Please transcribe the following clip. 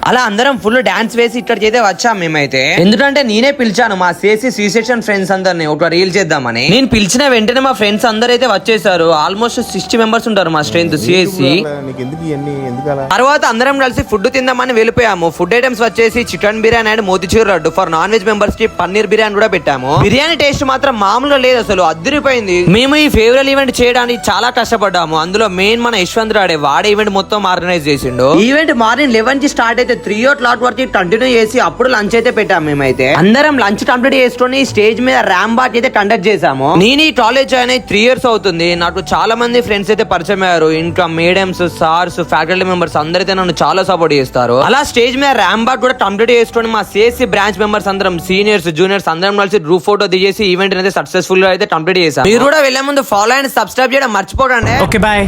అలా అందరం full dance వేసి ఇక్కడికి అయితే వచ్చాం మేమైతే. ఎందుకంటే నేనే పిలిచాను మా సిఎస్సి సి సెక్షన్ ఫ్రెండ్స్ అందరిని ఒక రీల్ చేద్దామని. నేను పిలిచిన వెంటనే మా ఫ్రెండ్స్ అందరు అయితే వచ్చేసారు. ఆల్మోస్ట్ 60 మెంబర్స్ ఉంటారు మా స్ట్రెంత్ సిఎస్సి. తర్వాత అందరం కలిసి ఫుడ్ తిందామని వెళ్ళిపోయాము. ఫుడ్ ఐటమ్స్ వచ్చేసి chicken biryani and motichoor laddu. For non veg members కి పన్నీర్ బిర్యానీ కూడా పెట్టాము. బిర్యానీ టేస్ట్ మాత్రం మామూలుగా లేదు, అసలు అదిరిపోయింది. మేము ఈ ఫేవరల్ ఈవెంట్ చేయడానికి చాలా కష్టపడ్డాము. అందులో మెయిన్ మన యశ్వంత్ రాడే, వాడే ఈవెంట్ మొత్తం ఆర్గనైజ్ చేసిండు. ఈవెంట్ మార్నింగ్ 11 కి స్టార్ట్ అయితే 3 o'clock వరకు కంటిన్యూ చేసి అప్పుడు లంచ్ అయితే పెట్టాము. మేమైతే అందరం లంచ్ కంప్లీట్ చేసుకుని స్టేజ్ మీద ర్యాంబాట్ అయితే కండక్ట్ చేసాము. నేను ఈ కాలేజ్ జాయిన్ అయ్యి 3 years అవుతుంది. నాకు చాలా మంది ఫ్రెండ్స్ అయితే పరిచయం అయ్యారు. ఇంకా మేడమ్స్, సార్స్, ఫ్యాకల్టీ మెంబర్స్ అందరైతే నన్ను చాలా సపోర్ట్ చేస్తారు. అలా స్టేజ్ మీద ర్యాంబాట్ కూడా కంప్లీట్ చేసుకుని మా సిఎస్సి బ్రాంచ్ మెంబర్స్ అందరం, సీనియర్స్, జూనియర్స్ అందరం కలిసి గ్రూప్ ఫోటో దిగేసి ఈవెంట్ అయితే సక్సెస్ఫుల్ గా అయితే కంప్లీట్ చేసాం. మీరు కూడా వెళ్లే ముందు ఫాలో అండ్ సబ్స్క్రైబ్ చేయడం మర్చిపోకండి. Okay bye.